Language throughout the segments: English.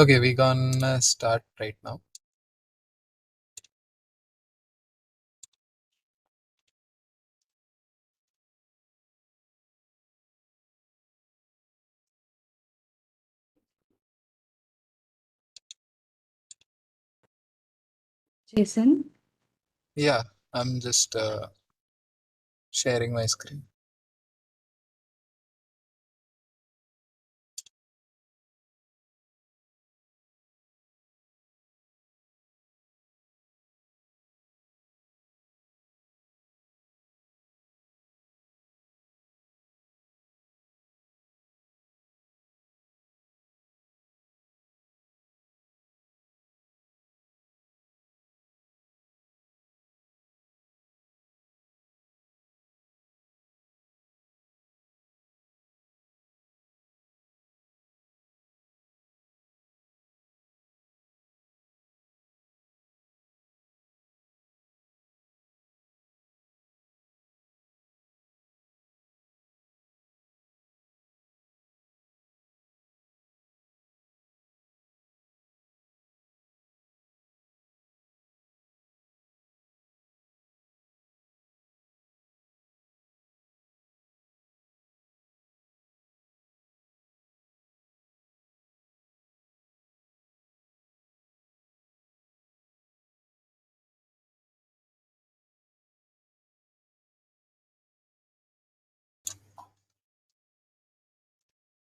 Okay, we gonna start right now. Jason? Yeah, I'm just sharing my screen.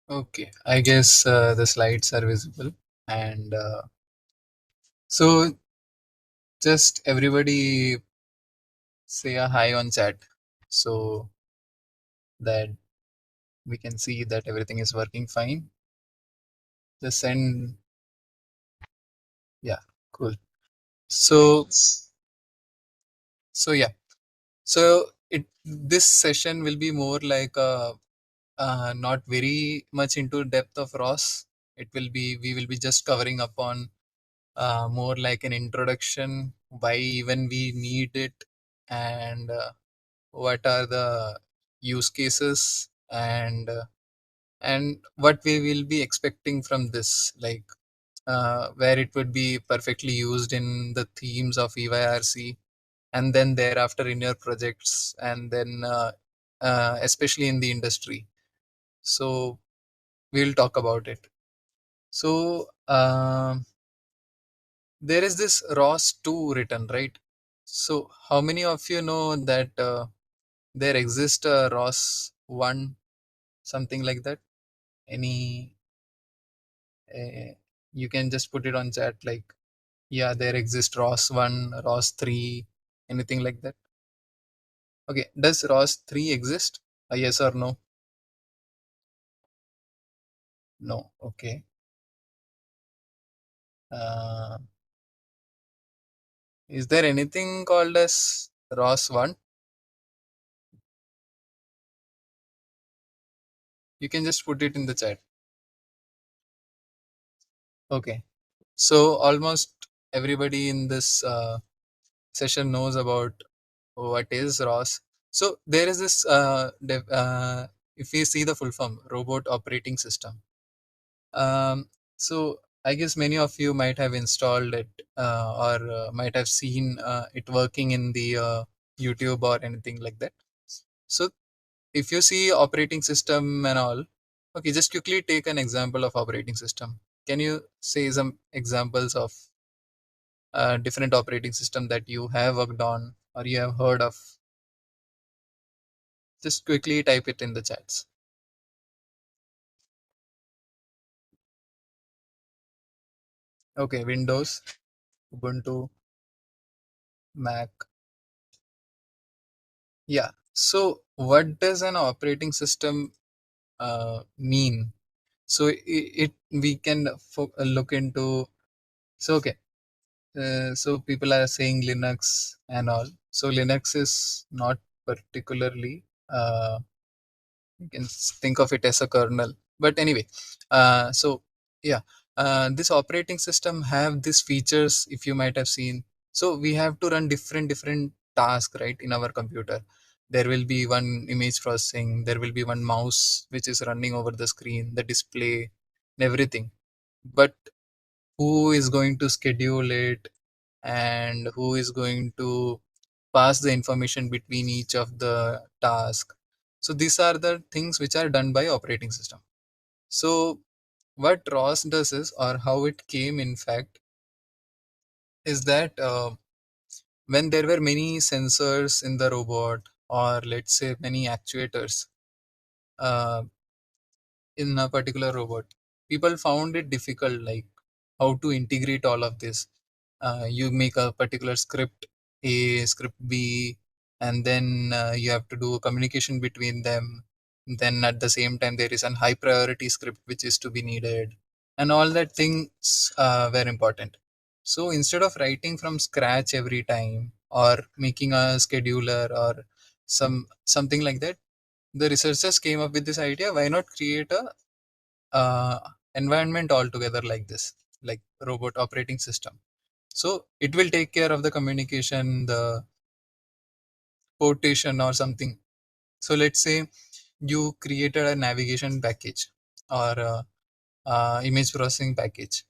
Okay, I guess the slides are visible, and so just everybody say a hi on chat, so that we can see that everything is working fine. Just send, yeah, cool. So, yeah, so this session will be more like not very much into depth of ROS. We will be just covering upon more like an introduction, why even we need it, and what are the use cases, and what we will be expecting from this, like where it would be perfectly used in the themes of EYRC, and then thereafter in your projects, and then especially in the industry. So we'll talk about it. So there is this ROS2 written, right? So how many of you know that there exists a ROS1, something like that? Any, you can just put it on chat, like, yeah, there exists ROS1, ROS3, anything like that. Okay, does ROS3 exist? Yes or no? No. Okay. Uh, is there anything called as ROS1? You can just put it in the chat. Okay. So almost everybody in this session knows about what is ROS. So there is this, if we see the full form, Robot Operating System. So I guess many of you might have installed it, or might have seen it working in the YouTube or anything like that. So if you see operating system and all, okay, just quickly take an example of operating system. Can you say some examples of different operating system that you have worked on or you have heard of? Just quickly type it in the chats. Okay, Windows, Ubuntu, Mac. Yeah. So what does an operating system mean? So we can look into. So okay. So people are saying Linux and all. So Linux is not particularly. You can think of it as a kernel, but anyway, so yeah, this operating system have these features, if you might have seen. So we have to run different tasks, right, in our computer. There will be one image processing, there will be one mouse which is running over the screen, the display, and everything. But who is going to schedule it, and who is going to pass the information between each of the task. So these are the things which are done by operating system. So what ROS does is, or how it came in fact, is that when there were many sensors in the robot, or let's say many actuators uh, in a particular robot, people found it difficult, like how to integrate all of this. You make a particular script A, script B, and then you have to do a communication between them. Then at the same time, there is an high priority script which is to be needed, and all that things were important. So instead of writing from scratch every time, or making a scheduler or something like that, the researchers came up with this idea: why not create a environment altogether like this, like robot operating system. So it will take care of the communication, the portation or something. So let's say you created a navigation package, or image processing package,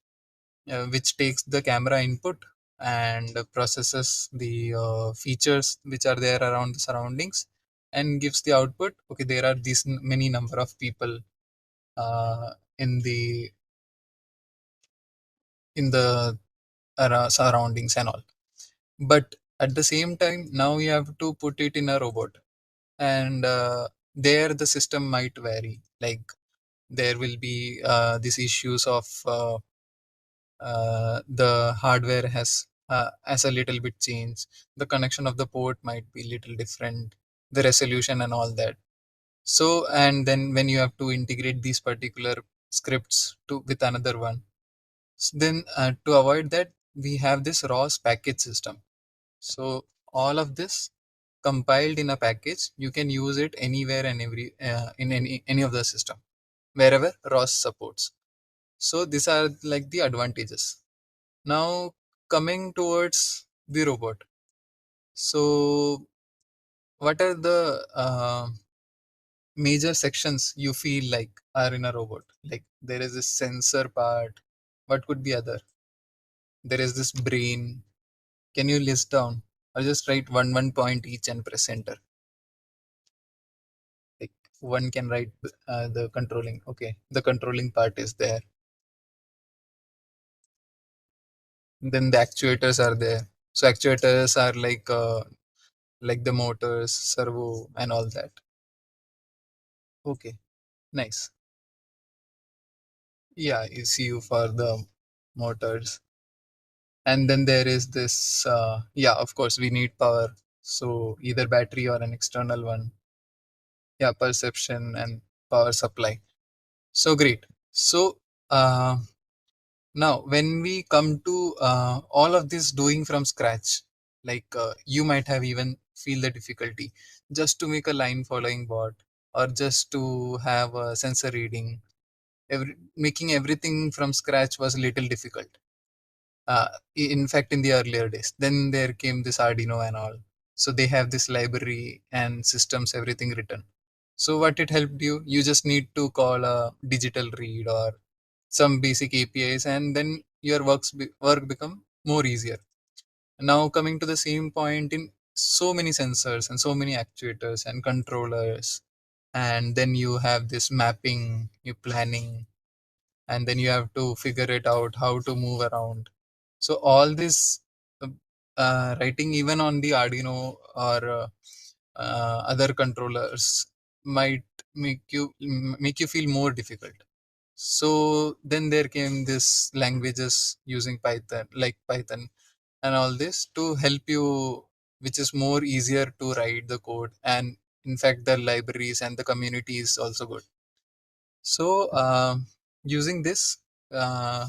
which takes the camera input and processes the features which are there around the surroundings, and gives the output. Okay, there are these many number of people in the surroundings and all. But at the same time, now you have to put it in a robot, and there the system might vary. Like there will be these issues of the hardware has a little bit changed. The connection of the port might be little different, the resolution and all that. So, and then when you have to integrate these particular scripts to with another one, then to avoid that, we have this ROS package system. So all of this compiled in a package, you can use it anywhere and every in any of the system wherever ROS supports. So these are like the advantages. Now coming towards the robot. So what are the major sections you feel like are in a robot? Like there is this sensor part. What could be other? There is this brain. Can you list down, or just write one point each and press enter? Like one can write the controlling. Okay, the controlling part is there. Then the actuators are there. So actuators are like the motors, servo, and all that. Okay, nice. Yeah, ECU for the motors. And then there is this. Yeah, of course we need power. So either battery or an external one. Yeah, perception and power supply. So great. So uh, now, when we come to all of this doing from scratch, like you might have even feel the difficulty just to make a line following bot, or just to have a sensor reading. Making everything from scratch was a little difficult. In fact, in the earlier days, then there came this Arduino and all. So they have this library and systems, everything written. So what it helped you? You just need to call a digital read or some basic APIs, and then your work become more easier. Now coming to the same point, in so many sensors and so many actuators and controllers, and then you have this mapping, you planning, and then you have to figure it out how to move around. So all this uh, writing even on the Arduino or other controllers might make you feel more difficult. So then there came this languages using Python, like Python and all this, to help you, which is more easier to write the code. And in fact, the libraries and the community is also good. So using this, uh,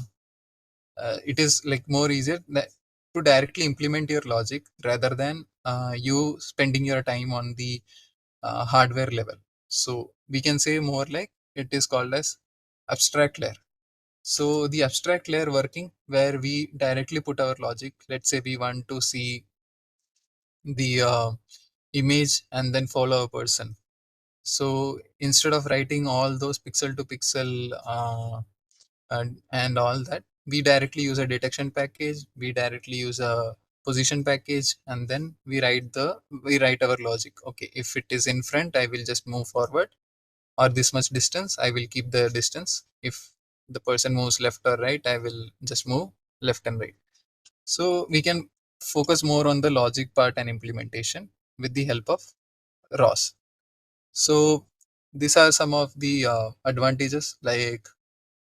it is like more easier to directly implement your logic rather than you spending your time on the hardware level. So we can say more like it is called as abstract layer. So the abstract layer working where we directly put our logic. Let's say we want to see the image and then follow a person. So instead of writing all those pixel to pixel and all that, we directly use a detection package, we directly use a position package, and then we write our logic. Okay, if it is in front, I will just move forward, or this much distance, I will keep the distance. If the person moves left or right, I will just move left and right. So we can focus more on the logic part and implementation with the help of ROS. So these are some of the advantages, like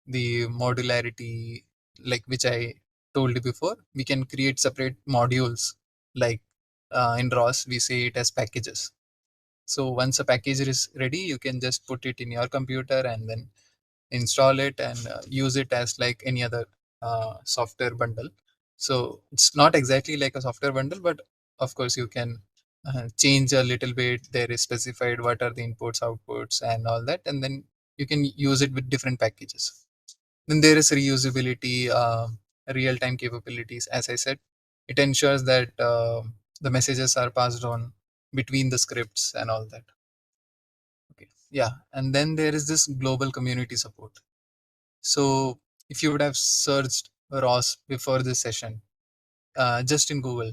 the modularity, like which I told you before. We can create separate modules, like in ROS we say it as packages. So once a package is ready, you can just put it in your computer and then install it and use it as like any other software bundle. So it's not exactly like a software bundle, but of course you can change a little bit. There is specified what are the inputs, outputs, and all that, and then you can use it with different packages. Then there is reusability, real-time capabilities. As I said, it ensures that the messages are passed on between the scripts and all that. Okay, yeah, and then there is this global community support. So if you would have searched ROS before this session, just in Google,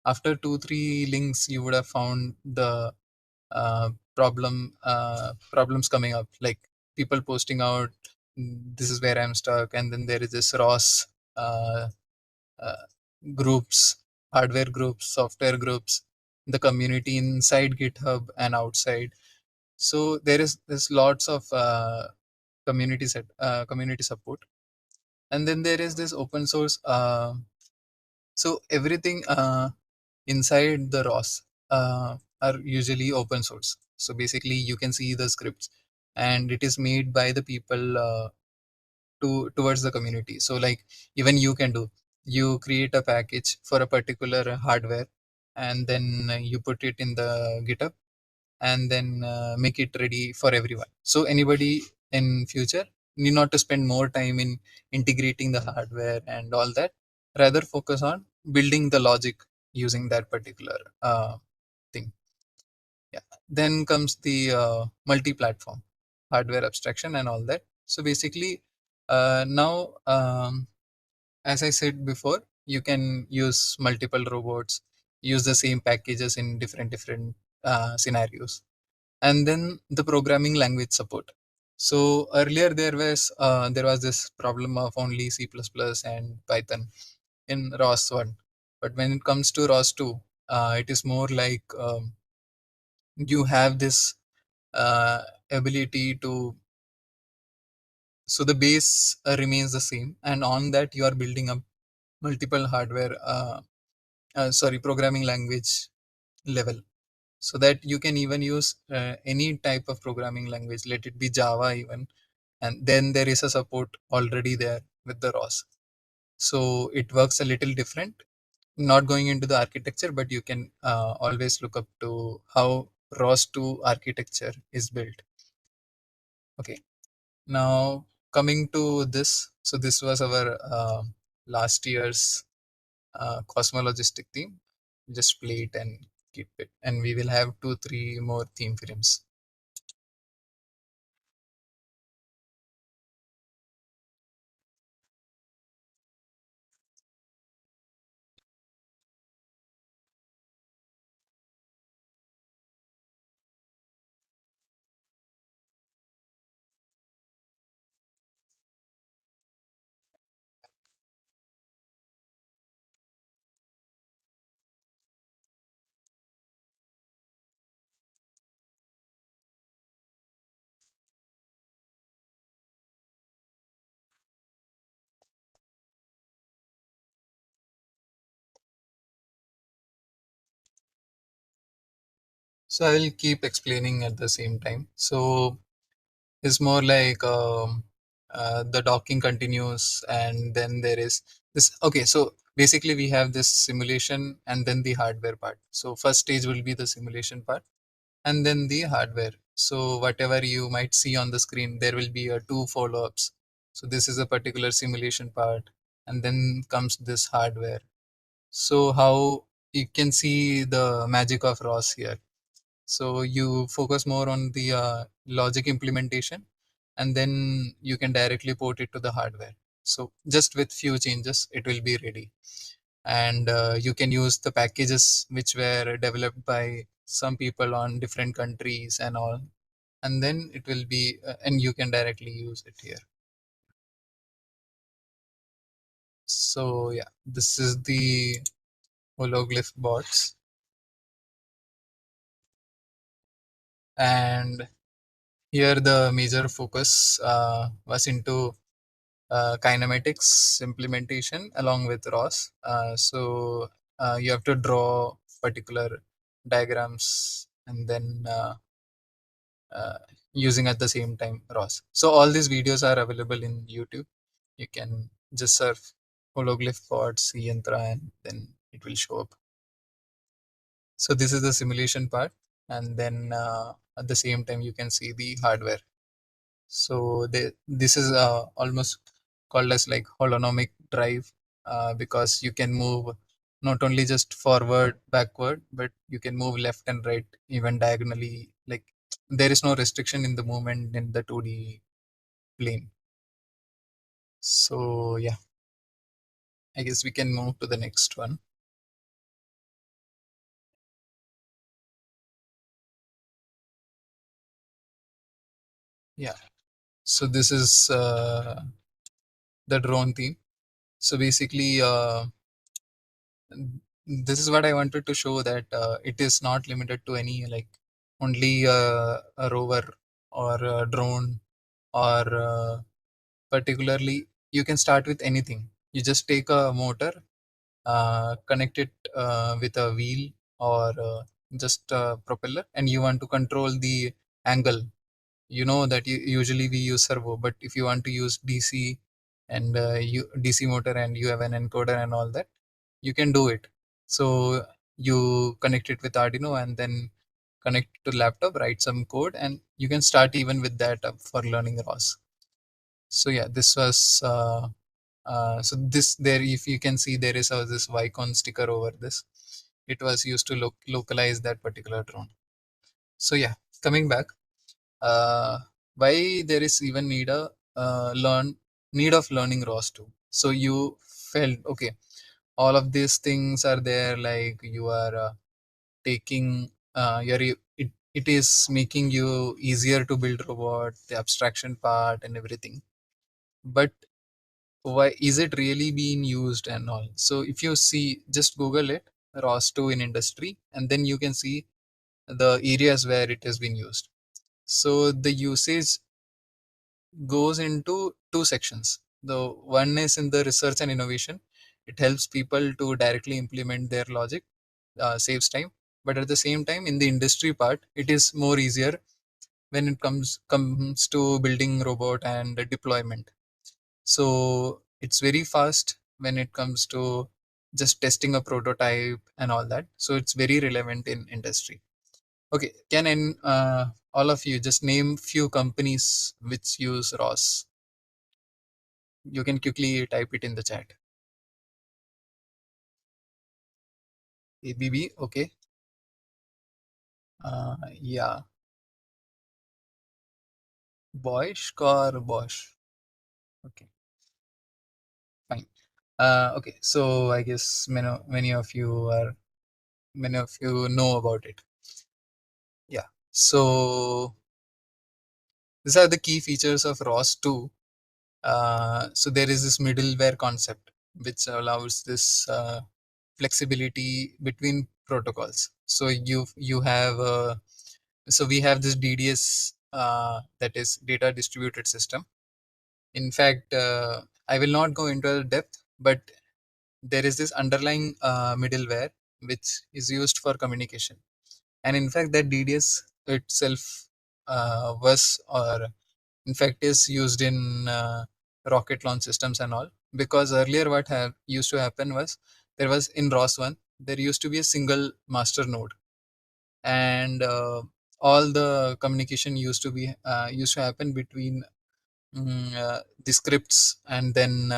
after 2 3 links, you would have found the problems coming up, like people posting out, this is where I'm stuck, and then there is this ROS uh, uh, groups, hardware groups, software groups, the community inside GitHub and outside. So there's lots of community support. And then there is this open source, so everything inside the ROS are usually open source. So basically you can see the scripts, and it is made by the people towards the community. So like even you can do, you create a package for a particular hardware, and then you put it in the GitHub, and then make it ready for everyone. So anybody in future need not to spend more time in integrating the hardware and all that. Rather focus on building the logic using that particular thing. Yeah. Then comes the multi-platform hardware abstraction and all that. So basically, now as I said before, you can use multiple robots, use the same packages in different scenarios. And then the programming language support. So earlier there was this problem of only C++ and Python in ROS1, but when it comes to ROS2, it is more like you have this ability to, so the base remains the same, and on that you are building up multiple hardware, programming language level, so that you can even use any type of programming language, let it be Java even, and then there is a support already there with the ROS. So it works a little different. Not going into the architecture, but you can always look up to how ROS2 architecture is built. Okay, now coming to this. So this was our last year's cosmologistic theme. Just play it and keep it, and we will have 2 3 more theme frames. So I will keep explaining at the same time. So it's more like the docking continues, and then there is this. Okay, so basically we have this simulation and then the hardware part. So first stage will be the simulation part, and then the hardware. So whatever you might see on the screen, there will be a two follow-ups. So this is a particular simulation part, and then comes this hardware. So how you can see the magic of ROS here. So you focus more on the logic implementation, and then you can directly port it to the hardware. So just with few changes, it will be ready. And you can use the packages which were developed by some people on different countries and all, and then it will be and you can directly use it here. So yeah, this is the hologlyph bots. And here the major focus was into kinematics implementation along with ROS. So you have to draw particular diagrams and then uh, using at the same time ROS. So all these videos are available in YouTube. You can just search hologlyph bots, e-Yantra, and then it will show up. So this is the simulation part, and then at the same time you can see the hardware. So this is almost called as like holonomic drive, because you can move not only just forward, backward, but you can move left and right, even diagonally. Like there is no restriction in the movement in the 2D plane. So yeah, I guess we can move to the next one. Yeah. So this is the drone theme. So basically, this is what I wanted to show, that it is not limited to any like only a rover or a drone, or particularly you can start with anything. You just take a motor, connect it with a wheel or just a propeller, and you want to control the angle. You know that usually we use servo, but if you want to use DC and DC motor, and you have an encoder and all that, you can do it. So you connect it with Arduino and then connect to laptop, write some code, and you can start even with that for learning ROS. So yeah, this was so this there, if you can see, there is this Vicon sticker over this. It was used to localize that particular drone. So yeah, coming back, uh, why there is even need of learning ROS2. So you felt okay, all of these things are there, like you are taking it is making you easier to build robot, the abstraction part and everything, but why is it really being used and all? So if you see, just Google it, ROS2 in industry, and then you can see the areas where it has been used. So the usage goes into two sections. The one is in the research and innovation. It helps people to directly implement their logic, saves time. But at the same time, in the industry part, it is more easier when it comes to building robot and deployment. So it's very fast when it comes to just testing a prototype and all that. So it's very relevant in industry. Okay, all of you just name few companies which use ROS? You can quickly type it in the chat. ABB, okay. Yeah, Bosch or Bosch. Okay, fine. Okay, so I guess many of you know about it. Yeah. So these are the key features of ROS2. So there is this middleware concept which allows this flexibility between protocols. So you have so we have this DDS, that is data distributed system. In fact, I will not go into the depth, but there is this underlying middleware which is used for communication. And in fact, that DDS itself was, or in fact is used in rocket launch systems and all. Because earlier what used to happen was, there was in ROS1, there used to be a single master node, and all the communication used to happen between the scripts, and then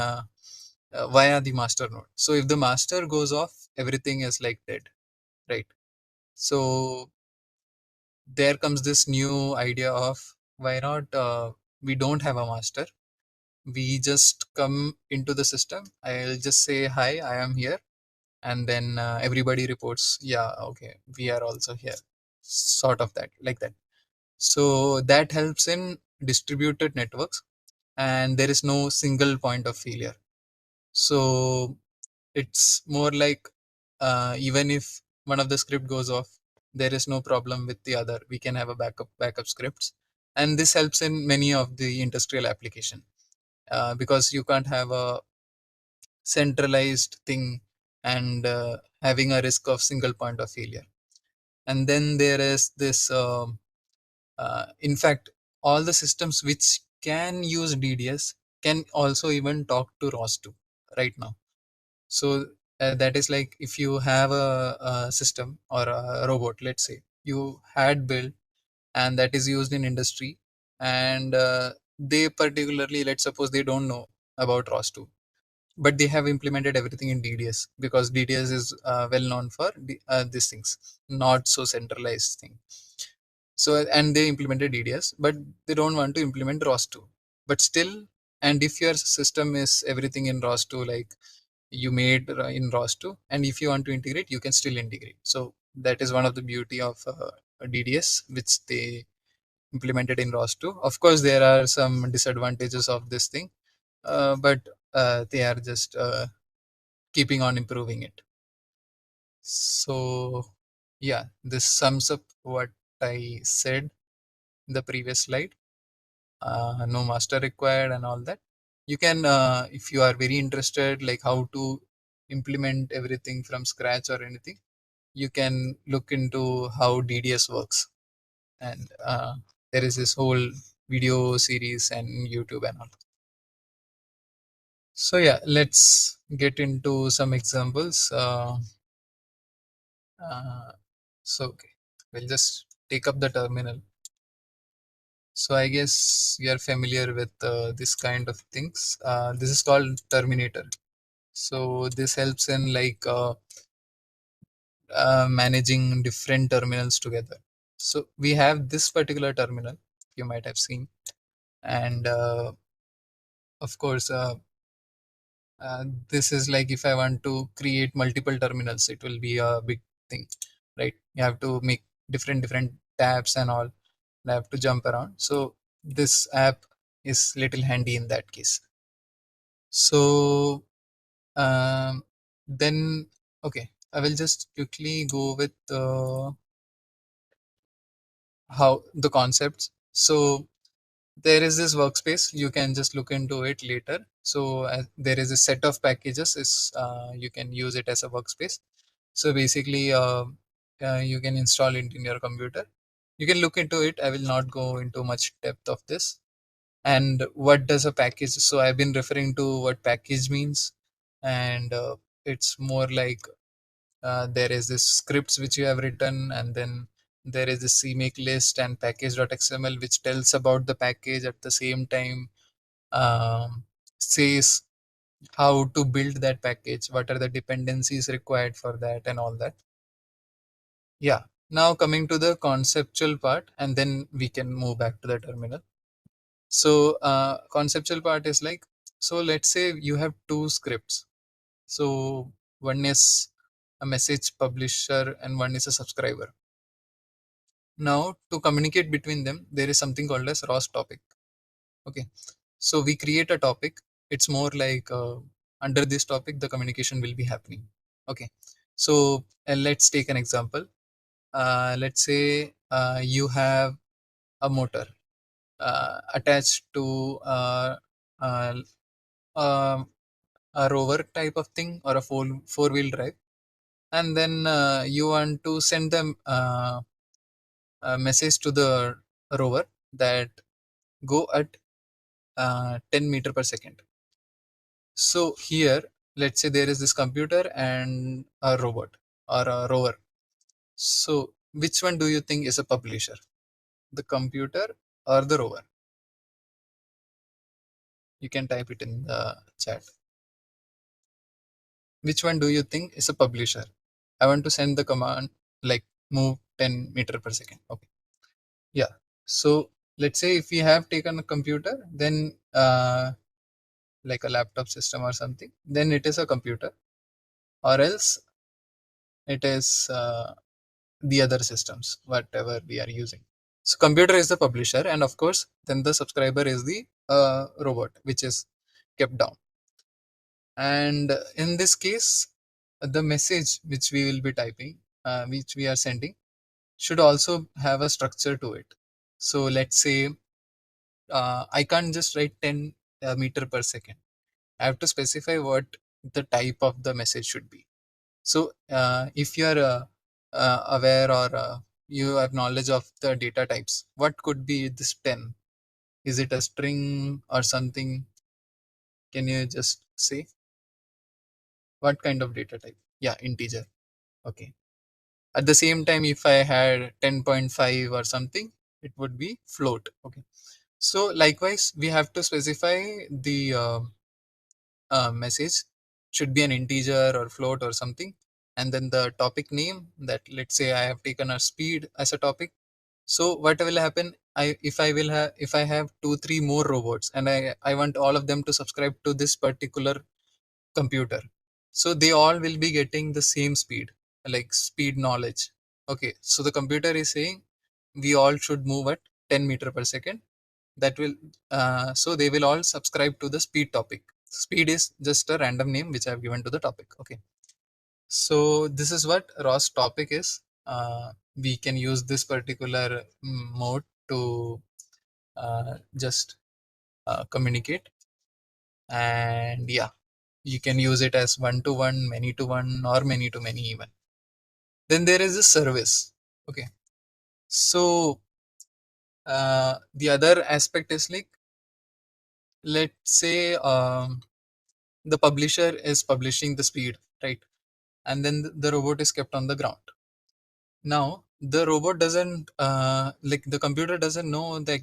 via the master node. So if the master goes off, everything is like dead, right? So there comes this new idea of, why not we don't have a master, we just come into the system. I'll just say, hi, I am here. And then everybody reports, yeah, okay, we are also here. Sort of that, like that. So that helps in distributed networks, and there is no single point of failure. So it's more like even if one of the script goes off, there is no problem with the other. We can have a backup scripts, and this helps in many of the industrial application, because you can't have a centralized thing and having a risk of single point of failure. And then there is this in fact, all the systems which can use DDS can also even talk to ROS2 right now. So that is like, if you have a system or a robot, let's say you had built, and that is used in industry, and they particularly, let's suppose they don't know about ROS2, but they have implemented everything in DDS, because DDS is well known for these things, not so centralized thing. So, and they implemented DDS, but they don't want to implement ROS2. But still, and if your system is everything in ROS2, like you made in ROS2, and if you want to integrate, you can still integrate. So that is one of the beauty of DDS, which they implemented in ROS2. Of course, there are some disadvantages of this thing, but they are just keeping on improving it. So yeah, this sums up what I said in the previous slide. No master required and all that. You can, if you are very interested, like how to implement everything from scratch or anything, you can look into how DDS works. And there is this whole video series and YouTube and all. So yeah, let's get into some examples. So okay, we'll just take up the terminal. So I guess you are familiar with this kind of things. This is called Terminator. So this helps in like managing different terminals together. So we have this particular terminal, you might have seen, and of course this is like, if I want to create multiple terminals, it will be a big thing, right? You have to make different tabs and all, and I have to jump around. So this app is little handy in that case. So um, then okay, I will just quickly go with how the concepts. So there is this workspace, you can just look into it later. So there is a set of packages, is you can use it as a workspace. So basically you can install it in your computer. You can look into it, I will not go into much depth of this. And what does a package, so I've been referring to what package means. And it's more like there is this scripts which you have written, and then there is this cmake list and package.xml which tells about the package, at the same time says how to build that package, what are the dependencies required for that and all that. Yeah, now coming to the conceptual part, and then we can move back to the terminal. So conceptual part is like, so let's say you have two scripts. So one is a message publisher and one is a subscriber. Now to communicate between them, there is something called as ROS topic. Okay, so we create a topic. It's more like under this topic the communication will be happening. Okay, so let's take an example. Let's say you have a motor attached to uh, uh, a rover type of thing, or a four-wheel drive, and then you want to send them a message to the rover that go at 10 meter per second. So here, let's say there is this computer and a robot or a rover. So which one do you think is a publisher, the computer or the rover? You can type it in the chat. Which one do you think is a publisher? I want to send the command like move 10 meter per second. Okay. Yeah. So let's say if we have taken a computer, then like a laptop system or something, then it is a computer, or else it is the other systems, whatever we are using. So computer is the publisher, and of course, then the subscriber is the robot, which is kept down. And in this case, the message which we will be typing, which we are sending, should also have a structure to it. So let's say I can't just write 10 meter per second. I have to specify what the type of the message should be. So if you are aware, or you have knowledge of the data types, what could be this 10? Is it a string or something? Can you just say what kind of data type? Yeah, integer. Okay. At the same time, if I had 10.5 or something, it would be float. Okay. So likewise, we have to specify the message should be an integer or float or something, and then the topic name, that let's say I have taken a speed as a topic. So what will happen, if I have two three more robots, and I want all of them to subscribe to this particular computer, so they all will be getting the same speed, like speed knowledge. Okay, so the computer is saying we all should move at 10 meter per second. That will so they will all subscribe to the speed topic. Speed is just a random name which I have given to the topic. Okay, so this is what ROS topic is. We can use this particular mode to just communicate. And yeah, you can use it as one to one, many to one, or many to many even. Then there is a service. Okay, so the other aspect is like, let's say the publisher is publishing the speed, right? And then the robot is kept on the ground. Now the robot doesn't like the computer doesn't know that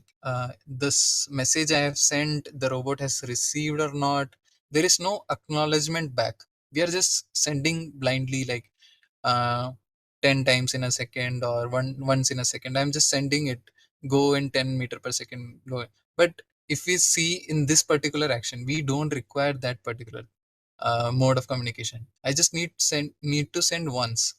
this message I have sent, the robot has received or not. There is no acknowledgement back. We are just sending blindly, like uh, 10 times in a second, or once in a second. I'm just sending it, go in 10 meter per second, go. But if we see in this particular action, we don't require that particular mode of communication. I just need to send once.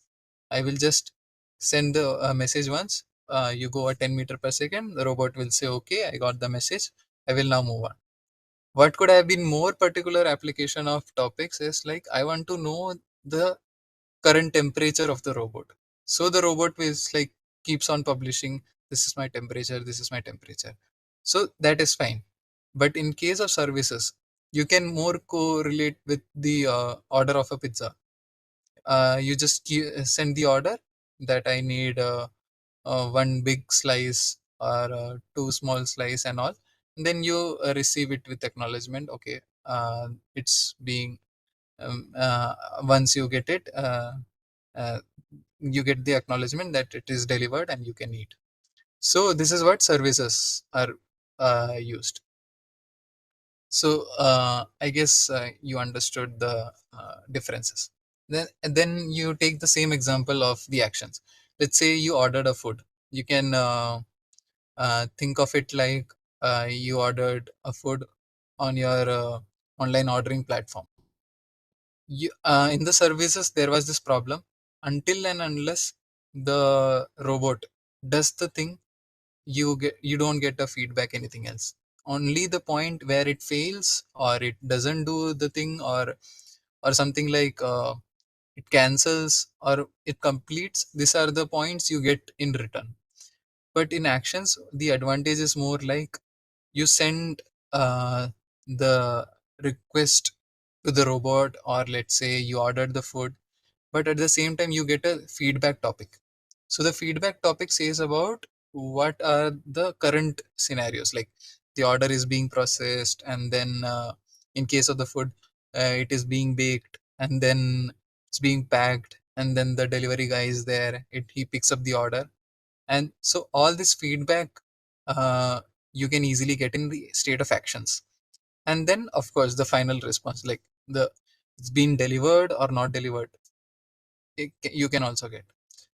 I will just send the message once. You go at 10 meter per second. The robot will say, "Okay, I got the message. I will now move on." What could have been more particular application of topics is like, I want to know the current temperature of the robot. So the robot is like keeps on publishing, this is my temperature, this is my temperature. So that is fine. But in case of services, you can more correlate with the order of a pizza. You just send the order that I need one big slice or two small slice and all. And then you receive it with acknowledgement. Okay, it's being once you get it, uh, you get the acknowledgement that it is delivered and you can eat. So this is what services are used. So I guess you understood the differences. Then you take the same example of the actions. Let's say you ordered a food. You can think of it like you ordered a food on your online ordering platform. In the services, there was this problem. Until and unless the robot does the thing, you don't get a feedback anything else. Only the point where it fails, or it doesn't do the thing, or something like it cancels or it completes, these are the points you get in return. But in actions, the advantage is more like you send the request to the robot, or let's say you ordered the food, but at the same time you get a feedback topic. So the feedback topic says about what are the current scenarios, like the order is being processed, and then in case of the food, it is being baked, and then it's being packed, and then the delivery guy is there, he picks up the order. And so all this feedback uh, you can easily get in the state of actions. And then of course the final response, like the it's been delivered or not delivered, you can also get.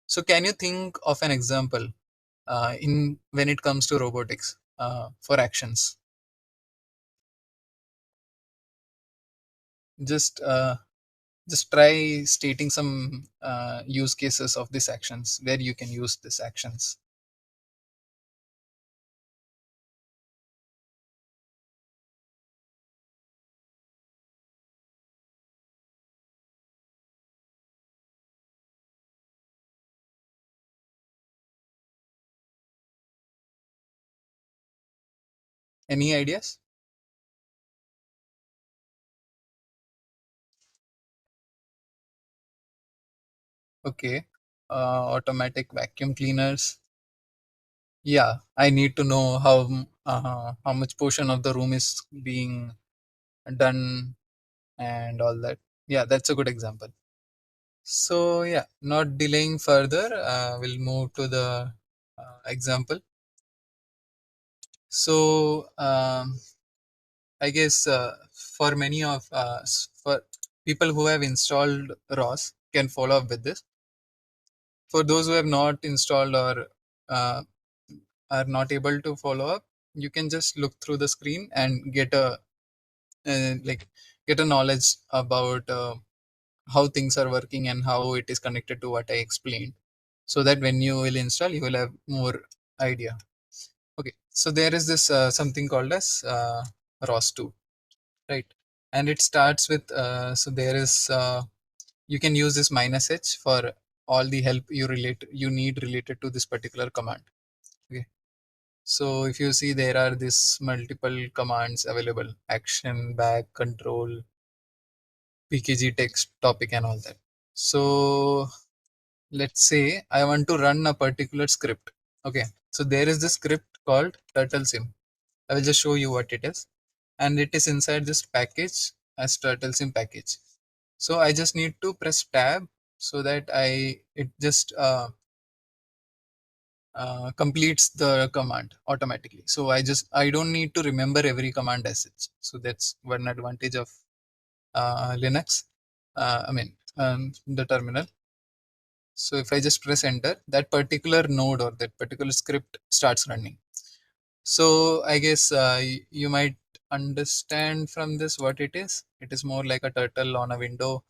So can you think of an example in when it comes to robotics for actions? Just just try stating some use cases of these actions where you can use these actions. Any ideas? Okay. Automatic vacuum cleaners. Yeah, I need to know how much portion of the room is being done and all that. Yeah, that's a good example. So yeah, not delaying further, we'll move to the example. So I guess for many of for people who have installed ROS can follow up with this. For those who have not installed or uh, are not able to follow up, you can just look through the screen and get a like get a knowledge about how things are working and how it is connected to what I explained, so that when you will install, you will have more idea. Okay, so there is this something called as ROS2, right? And it starts with so there is you can use this minus h for all the help you need related to this particular command. Okay, so if you see, there are this multiple commands available: action, back, control, pkg, text, topic, and all that. So let's say I want to run a particular script. Okay, so there is this script called turtle sim. I will just show you what it is, and it is inside this package as turtle sim package. So I just need to press tab so that it just completes the command automatically. So I don't need to remember every command as such. So that's one advantage of Linux. I mean, the terminal. So if I just press enter, that particular node or that particular script starts running. So I guess you might understand from this what it is. It is more like a turtle on a window,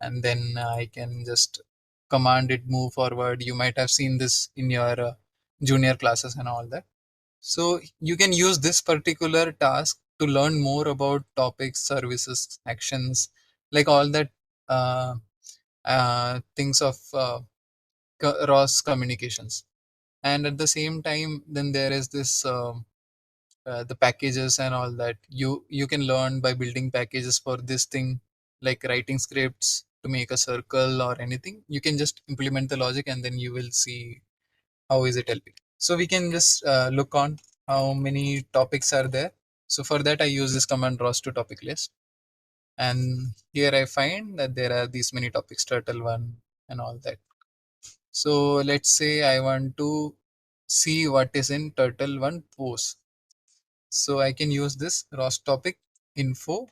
and then I can just command it move forward. You might have seen this in your junior classes and all that. So you can use this particular task to learn more about topics, services, actions, like all that things of ROS communications. And at the same time, then there is this the packages and all that. You can learn by building packages for this thing, like writing scripts to make a circle or anything. You can just implement the logic, and then you will see how is it helping. So we can just look on how many topics are there. So for that, I use this command ROS to topic list, and here I find that there are these many topics, turtle one and all that. So let's say I want to see what is in turtle one post. So I can use this ROS topic info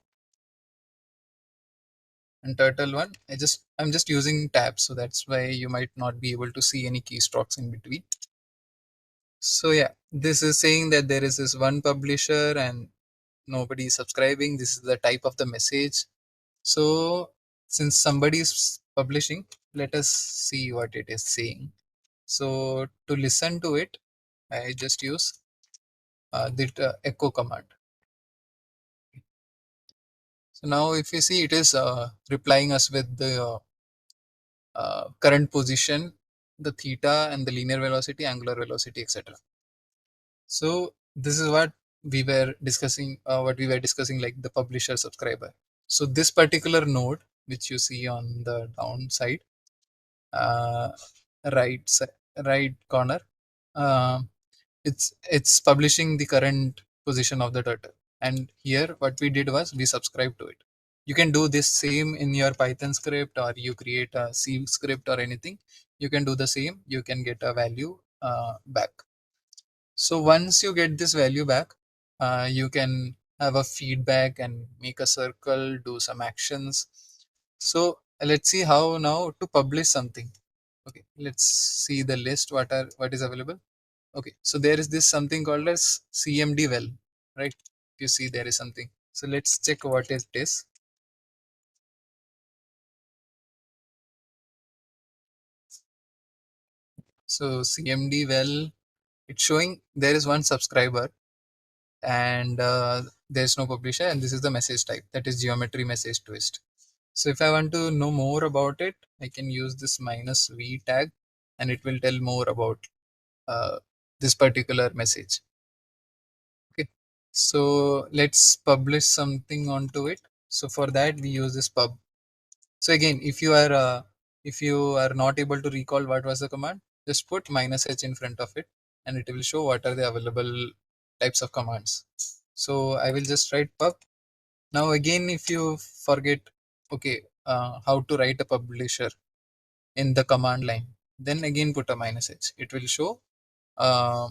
and turtle one. I'm just using tabs, so that's why you might not be able to see any keystrokes in between. So yeah, this is saying that there is this one publisher and nobody is subscribing. This is the type of the message. So since somebody is publishing, let us see what it is saying. So to listen to it, I just use the echo command. So now if you see, it is replying us with the current position, the theta, and the linear velocity, angular velocity, etc. So this is what we were discussing, like the publisher subscriber. So this particular node, which you see on the downside, uh, right corner, uh, it's publishing the current position of the turtle. And here, what we did was we subscribed to it. You can do this same in your Python script, or you create a C script or anything. You can do the same. You can get a value back. So once you get this value back, you can have a feedback and make a circle, do some actions. So let's see how now to publish something. Okay, let's see the list. What is available? Okay, so there is this something called as CMD well, right? You see there is something. So let's check what it is. So cmd, well, it's showing there is one subscriber, and there's no publisher, and this is the message type, that is geometry message twist. So if I want to know more about it, I can use this minus v tag, and it will tell more about uh, this particular message. Okay, so let's publish something onto it. So for that we use this pub. So again, if you are not able to recall what was the command, just put minus h in front of it, and it will show what are the available types of commands. So I will just write pub. Now again, if you forget, okay, how to write a publisher in the command line, then again put a minus h. It will show uh,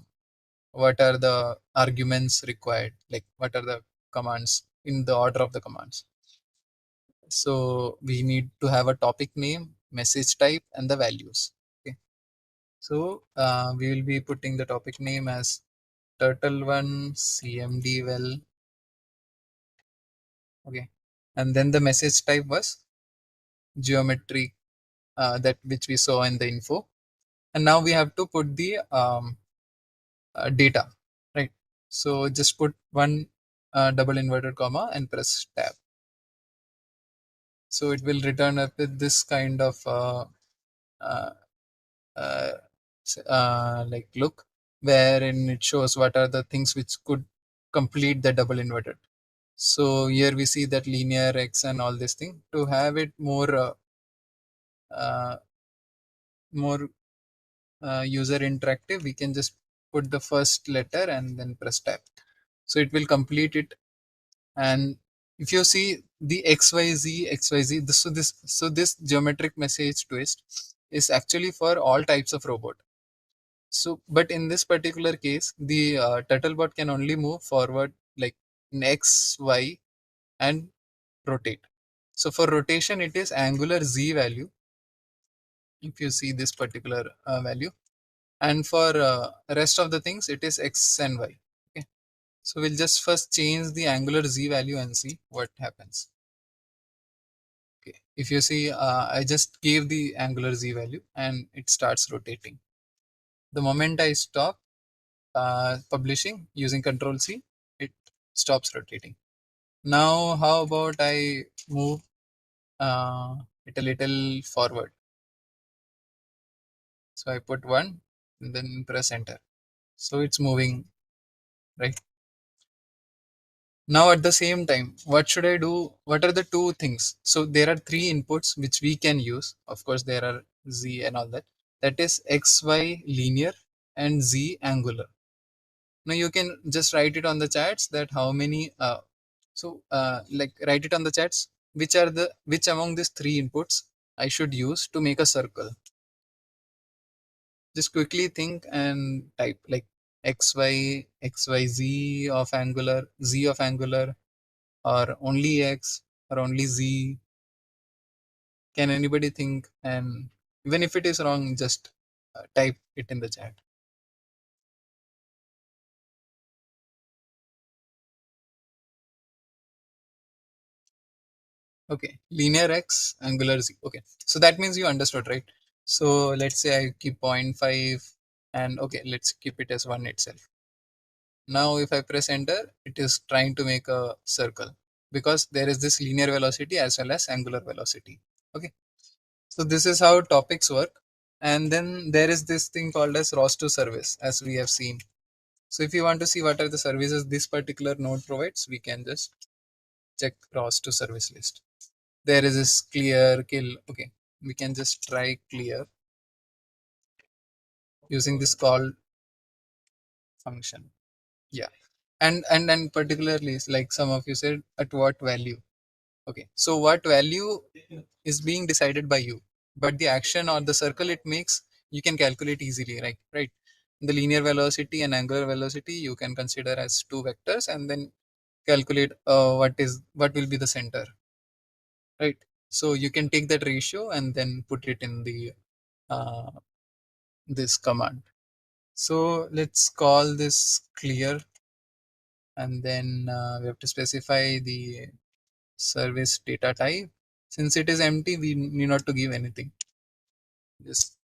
what are the arguments required, like what are the commands in the order of the commands. So we need to have a topic name, message type, and the values. Okay. So we will be putting the topic name as turtle1 cmd well. Okay. And then the message type was geometry, that which we saw in the info. And now we have to put the data, right? So just put one double inverted comma and press tab. So it will return up with this kind of uh, uh, like look, wherein it shows what are the things which could complete the double inverted. So here we see that linear x and all this thing. To have it uh, more user interactive, we can just put the first letter and then press tab. So it will complete it. And if you see the xyz, this geometric message twist is actually for all types of robot. So, but in this particular case, the turtlebot can only move forward like in x, y, and rotate. So for rotation, it is angular z value. If you see this particular value, and for rest of the things, it is x and y. Okay. So we'll just first change the angular z value and see what happens. Okay. If you see, I just gave the angular z value and it starts rotating. The moment I stop publishing using Control C, it stops rotating. Now, how about I move it a little forward? So I put one and then press enter. So it's moving, right? Now at the same time, what should I do? What are the two things? So there are three inputs which we can use. Of course, there are Z and all that. That is X, Y linear and Z angular. Now you can just write it on the chats that how many like write it on the chats which among these three inputs I should use to make a circle. Just quickly think and type like xyz of angular, z of angular, or only x or only z. Can anybody think? And even if it is wrong, just type it in the chat. Okay, linear x, angular z. Okay, so that means you understood, right? So let's say I keep 0.5 and okay, let's keep it as 1 itself. Now if I press enter, it is trying to make a circle because there is this linear velocity as well as angular velocity. Okay, so this is how topics work. And then there is this thing called as ROS2 service, as we have seen. So if you want to see what are the services this particular node provides, we can just check ROS2 service list. There is this clear kill. Okay, we can just try clear using this call function. Yeah, and particularly like some of you said, at what value. Okay, so what value is being decided by you, but the action or the circle it makes, you can calculate easily, right? The linear velocity and angular velocity you can consider as two vectors, and then calculate what will be the center, right? So you can take that ratio and then put it in the uh, this command. So let's call this clear, and then we have to specify the service data type. Since it is empty, we need not to give anything. Just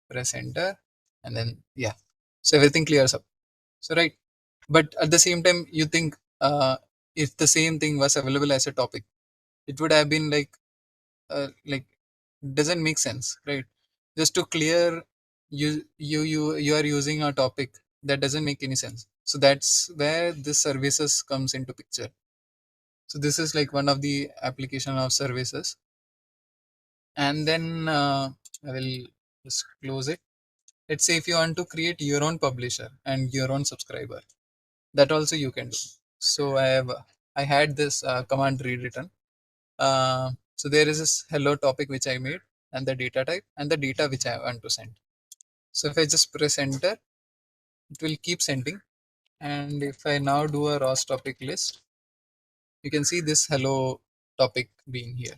press enter, and then yeah, so everything clears up. So right, but at the same time you think, if the same thing was available as a topic, it would have been like doesn't make sense, right? Just to clear, you are using a topic that doesn't make any sense. So that's where this services comes into picture. So this is like one of the application of services. And then I will just close it. Let's say if you want to create your own publisher and your own subscriber, that also you can do. So I had this command rewritten. So there is this hello topic which I made, and the data type and the data which I want to send. So if I just press enter, it will keep sending. And if I now do a ROS topic list, you can see this hello topic being here.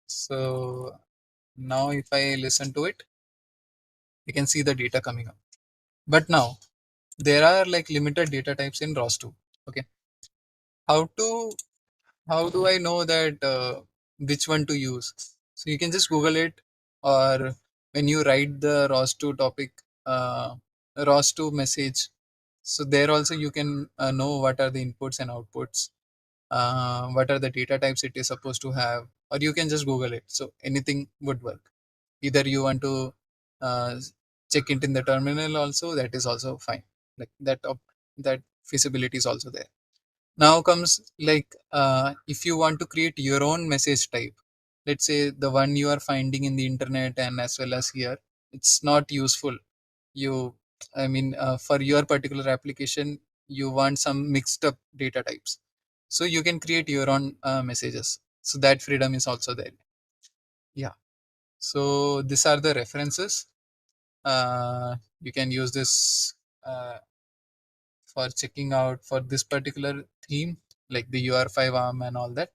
So now if I listen to it, you can see the data coming up. But now there are like limited data types in ROS2. Okay, how to how do I know that which one to use? So you can just Google it, or when you write the ROS2 topic, ROS2 message, so there also you can know what are the inputs and outputs, what are the data types it is supposed to have, or you can just Google it. So anything would work. Either you want to uh, check it in the terminal also, that is also fine. Like that feasibility is also there. Now comes like if you want to create your own message type, let's say the one you are finding in the internet and as well as here, it's not useful. You, I mean, for your particular application, you want some mixed up data types. So you can create your own messages. So that freedom is also there. Yeah. So these are the references. You can use this for checking out for this particular theme, like the UR5 arm and all that.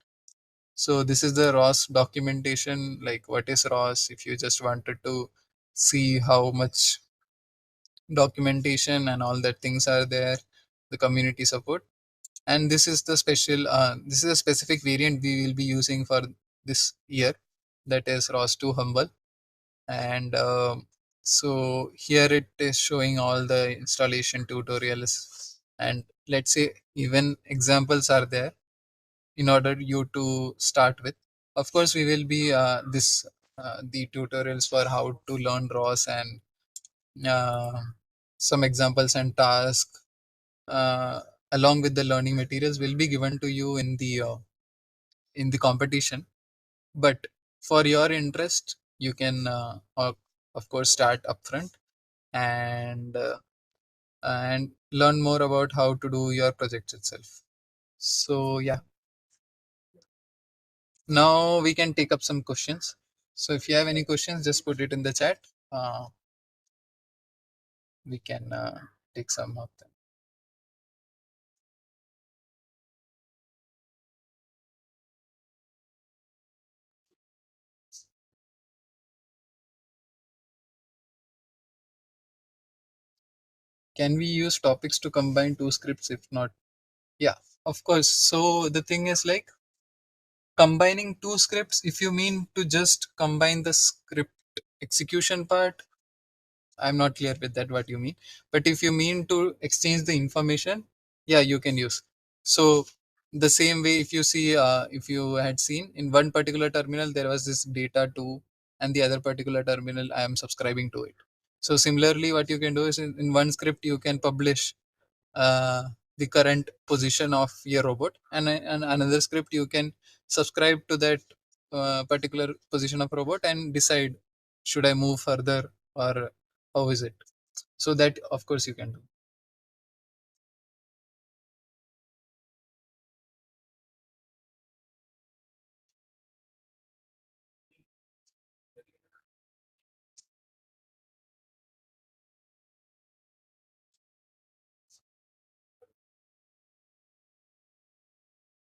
So this is the ROS documentation, like what is ROS, if you just wanted to see how much documentation and all that things are there, the community support. And this is the special, this is a specific variant we will be using for this year, that is ROS2 Humble. And so here it is showing all the installation tutorials, and let's say even examples are there in order you to start with. Of course we will be this the tutorials for how to learn ROS, and uh, some examples and tasks uh, along with the learning materials will be given to you in the competition. But for your interest, you can of course start upfront and learn more about how to do your project itself. So yeah, now we can take up some questions. So if you have any questions, just put it in the chat. uh, we can take some of them. Can we use topics to combine two scripts? If not, yeah, of course. So the thing is like combining two scripts, if you mean to just combine the script execution part, I'm not clear with that what you mean. But if you mean to exchange the information, yeah, you can use. So the same way, if you see, if you had seen in one particular terminal, there was this data to, and the other particular terminal, I am subscribing to it. So similarly, what you can do is in one script, you can publish the current position of your robot, and another script you can subscribe to that particular position of robot and decide, should I move further, or how is it? So that of course you can do.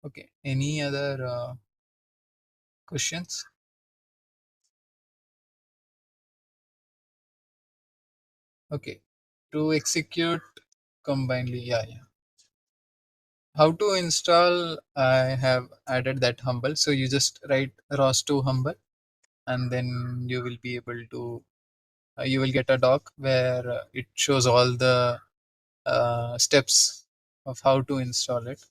Okay, any other questions? Okay, to execute combinedly, yeah. How to install? I have added that Humble, so you just write ROS2 Humble, and then you will be able to you will get a doc where it shows all the steps of how to install it.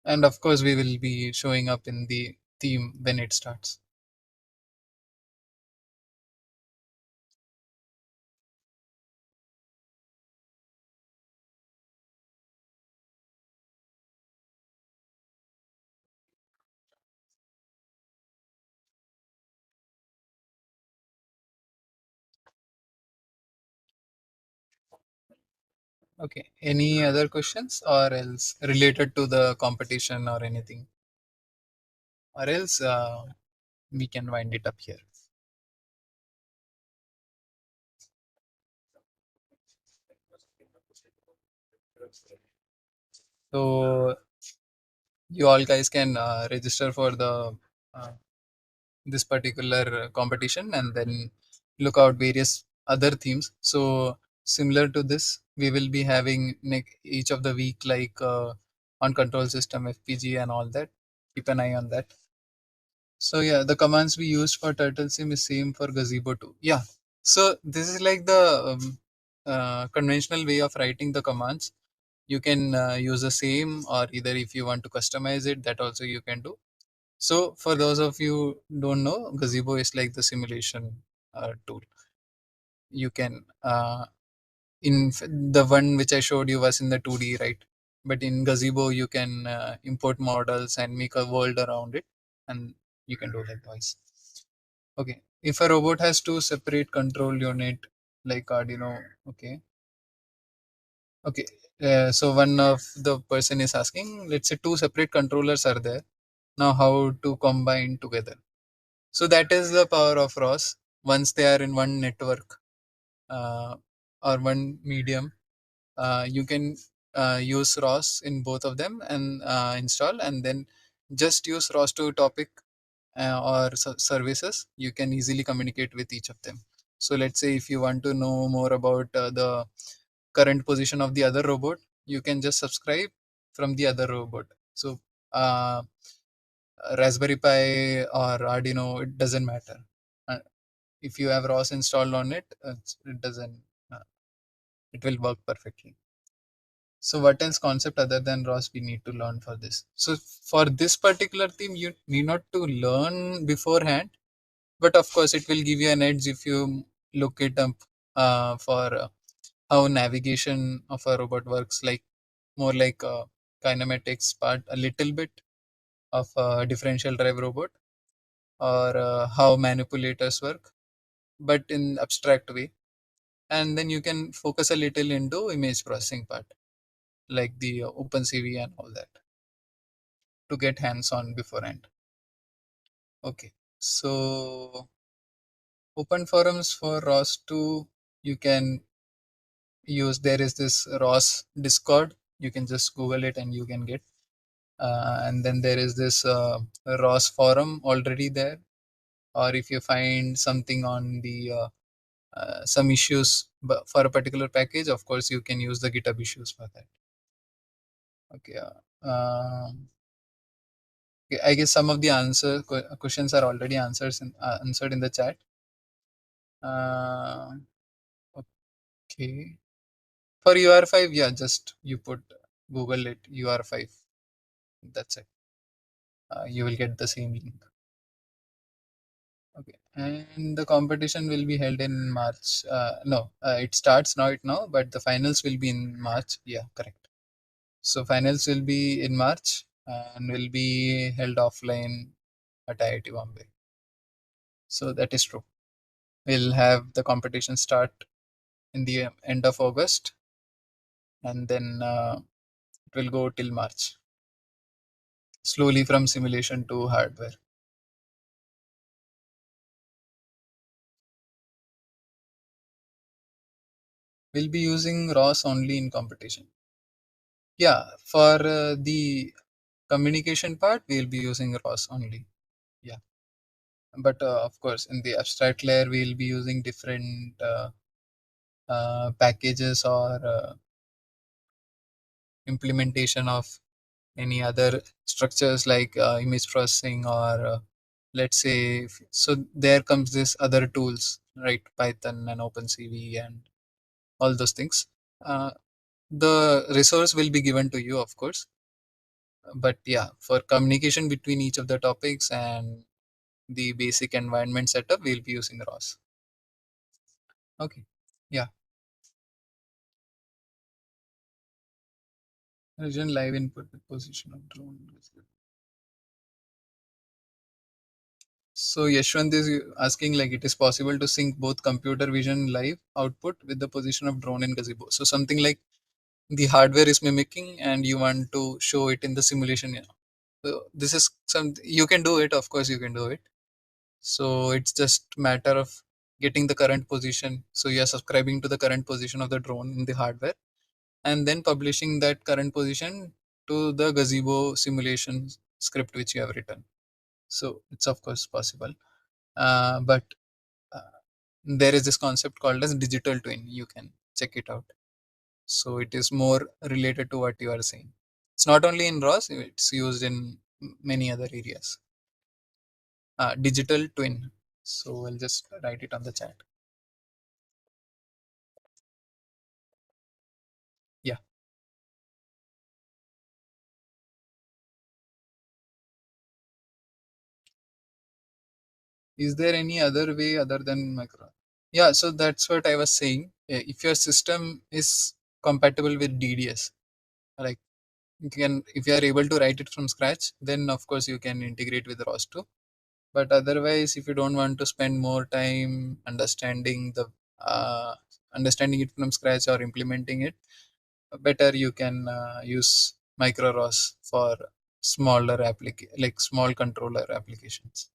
And of course, we will be showing up in the theme when it starts. Okay. Any other questions or else related to the competition or anything? Or else we can wind it up here. So you all guys can register for the uh, this particular competition and then look out various other themes. So similar to this, we will be having each of the week like on control system, FPG and all that. Keep an eye on that. So yeah, the commands we used for turtle sim is same for gazebo too. Yeah. So this is like the conventional way of writing the commands. You can use the same, or either if you want to customize it, that also you can do. So for those of you don't know, Gazebo is like the simulation tool. You can the one which I showed you was in the 2D, right? But in Gazebo you can import models and make a world around it, and you can do likewise. Okay, if a robot has two separate control unit like Arduino, okay, okay. So one of the person is asking, let's say two separate controllers are there. Now how to combine together? So that is the power of ROS. Once they are in one network or one medium, you can use ROS in both of them and install, and then just use ROS2 topic or services. You can easily communicate with each of them. So let's say if you want to know more about the current position of the other robot, you can just subscribe from the other robot. So uh, Raspberry Pi or Arduino, it doesn't matter. Uh, if you have ROS installed on it, it doesn't. Uh, it will work perfectly. So what else concept other than ROS we need to learn for this? So for this particular theme, you need not to learn beforehand, but of course it will give you an edge if you look it up for how navigation of a robot works, like more like kinematics part, a little bit of a differential drive robot, or how manipulators work, but in abstract way. And then you can focus a little into image processing part, like the OpenCV and all that, to get hands on beforehand. Okay, so open forums for ROS2, you can use. There is this ROS Discord. You can just Google it and you can get. And then there is this ROS forum already there. Or if you find something on the some issues for a particular package, of course you can use the GitHub issues for that. Okay. Okay, I guess some of the questions are already answered in the chat. uh, okay, for UR5, yeah, just you put Google it, UR5, that's it. You will get the same link. Okay, and the competition will be held in March. No, it starts now, but the finals will be in March. Yeah, correct. So finals will be in March and will be held offline at IIT Bombay. So that is true. We'll have the competition start in the end of August, and then it will go till March, slowly from simulation to hardware. We'll be using ROS only in competition. Yeah, for the communication part, we'll be using ROS only. Yeah, but of course, in the abstract layer, we'll be using different packages or implementation of any other structures like image processing or let's say so there comes this other tools, right? Python and OpenCV and all those things. uh, the resource will be given to you, of course, but yeah, for communication between each of the topics and the basic environment setup, we'll be using ROS. Okay. Yeah. Region live input with position of drone. So Yashwant is asking like it is possible to sync both computer vision live output with the position of drone in gazebo. So something like the hardware is mimicking and you want to show it in the simulation. Yeah. So this is some you can do it. Of course, you can do it. So it's just matter of getting the current position. So you are subscribing to the current position of the drone in the hardware and then publishing that current position to the gazebo simulation script which you have written. So it's of course possible. But uh, there is this concept called as digital twin. You can check it out. So it is more related to what you are saying. It's not only in ROS, it's used in many other areas. Digital twin. So I'll just write it on the chat. Yeah. Is there any other way other than micro? Yeah, so that's what I was saying. If your system is compatible with DDS, like you can, if you are able to write it from scratch, then of course you can integrate with ROS2. But otherwise, if you don't want to spend more time uh, understanding it from scratch or implementing it, better you can use micro ROS for smaller like small controller applications.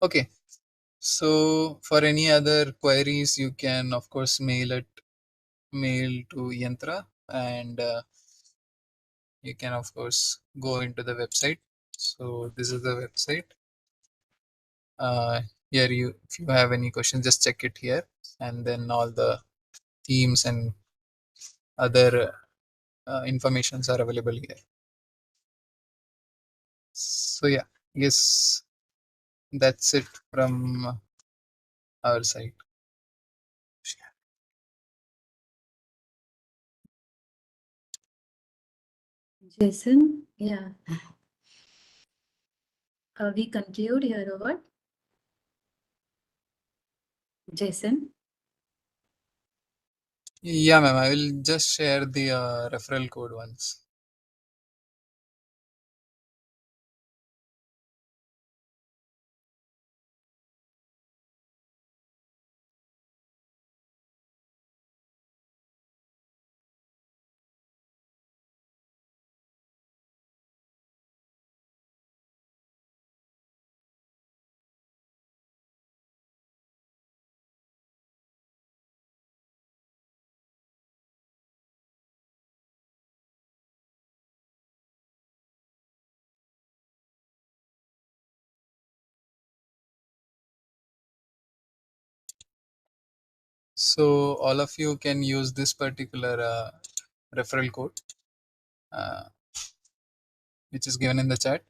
Okay. So for any other queries, you can of course mail to Yantra, and you can of course go into the website. So this is the website. Uh, Here you, if you have any questions, just check it here, and then all the themes and other informations are available here. So yeah, yes, that's it from our side. Jason, yeah. We conclude here or what? Jason? Yeah, ma'am. I will just share the referral code once. So all of you can use this particular referral code, uh, which is given in the chat,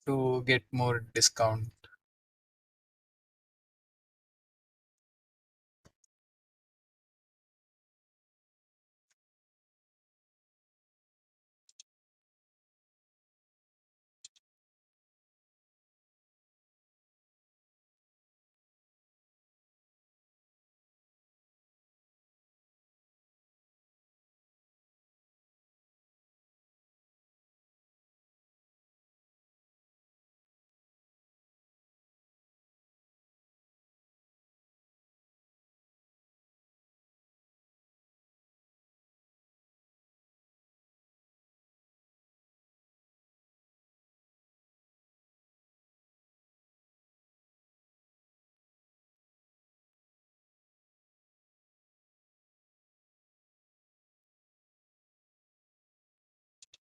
to get more discount.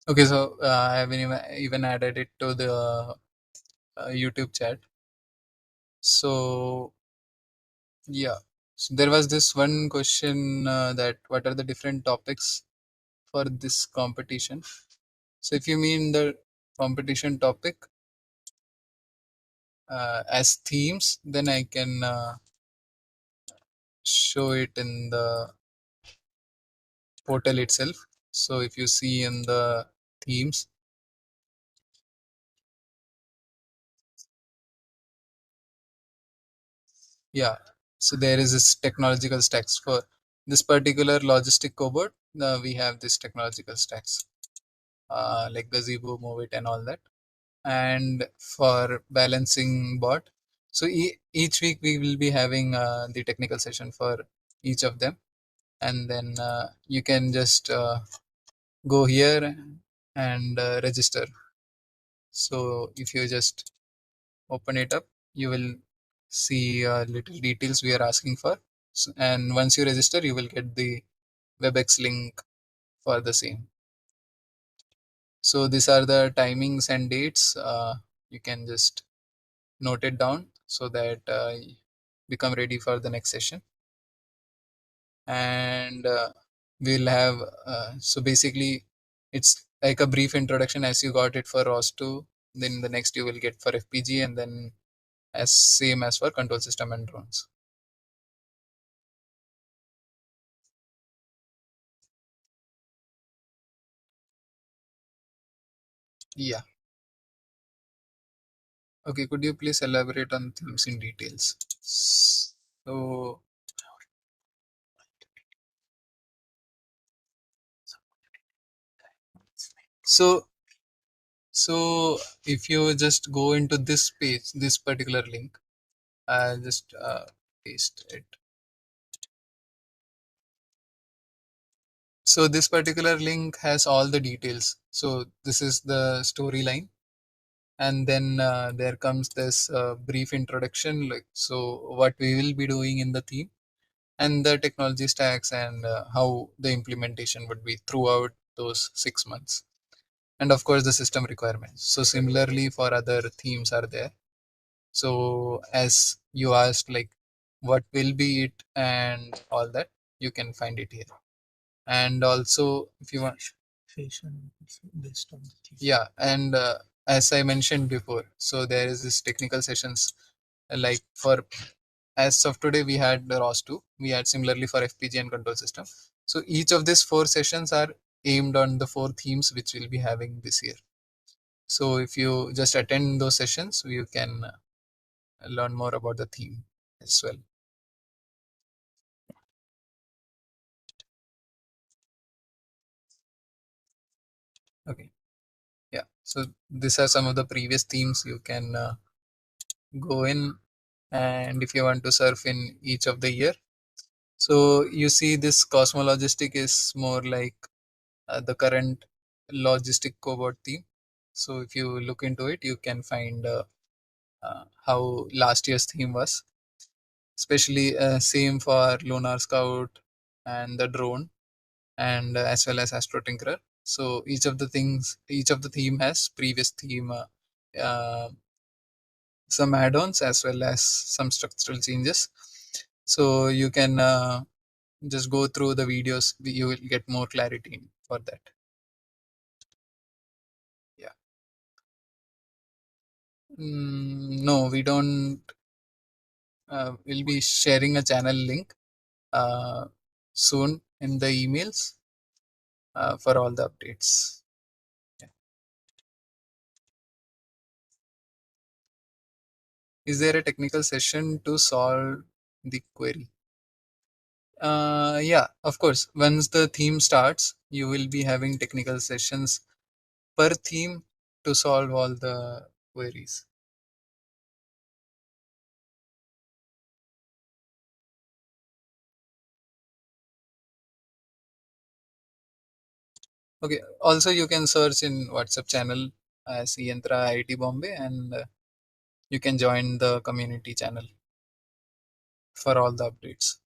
Okay, so I have even added it to the YouTube chat. So yeah, so there was this one question that what are the different topics for this competition? So if you mean the competition topic as themes, then I can show it in the portal itself. So if you see in the themes, yeah, so there is this technological stacks for this particular logistic cobot. We have this technological stacks like gazebo, move it, and all that. And for balancing bot, so each week we will be having the technical session for each of them, and then you can just go here and register. So if you just open it up, you will see little details we are asking for. And once you register, you will get the webex link for the same. So these are the timings and dates. You can just note it down so that become ready for the next session. And we'll have so basically it's like a brief introduction as you got it for ROS2. Then the next you will get for FPG, and then as same as for control system and drones. Yeah. Okay, could you please elaborate on themes in details? So, so, so if you just go into this page, this particular link, I'll just paste it. So this particular link has all the details. So this is the storyline, and then there comes this brief introduction, like so what we will be doing in the theme, and the technology stacks, and how the implementation would be throughout those 6 months, and of course the system requirements. So similarly for other themes are there. So as you asked, like what will be it and all that, you can find it here. And also if you want, yeah, and as I mentioned before, so there is this technical sessions like for as of today we had the ROS2, we had similarly for FPG and control system. So each of these 4 sessions are aimed on the 4 themes which we'll be having this year. So if you just attend those sessions, you can learn more about the theme as well. Okay, yeah. So these are some of the previous themes you can go in, and if you want to surf in each of the year. So you see this cosmologistic is more like the current logistic cobot theme. So if you look into it, you can find how last year's theme was, especially same for Lunar Scout and the drone, and as well as Astro Tinkerer. So each of the things, each of the theme has previous theme, some add-ons as well as some structural changes. So you can just go through the videos, you will get more clarity for that. Yeah. No, we don't. We'll be sharing a channel link uh, soon in the emails for all the updates. Yeah. Is there a technical session to solve the query? Yeah, of course. Once the theme starts, you will be having technical sessions per theme to solve all the queries. Okay. Also, you can search in WhatsApp channel as e-Yantra IIT Bombay, and you can join the community channel for all the updates.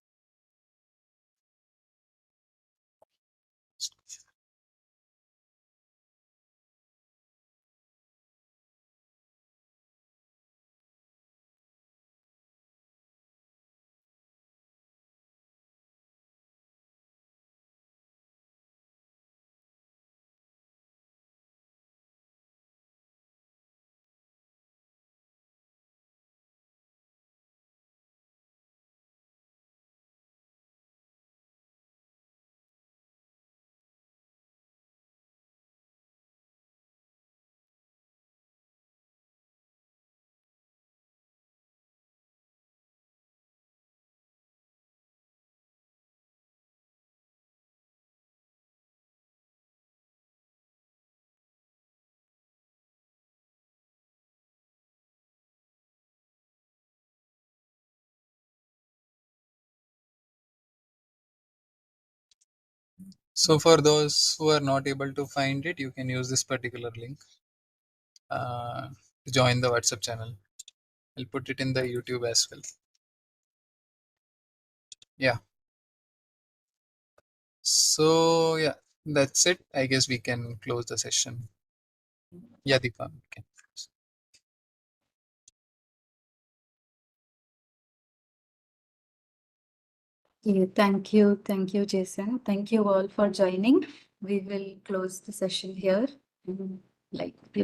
So for those who are not able to find it, you can use this particular link to join the WhatsApp channel. I'll put it in the YouTube as well. Yeah. So yeah, that's it. I guess we can close the session. Yeah, Deepa. Okay. Yeah, thank you, Jason. Thank you all for joining. We will close the session here. Like you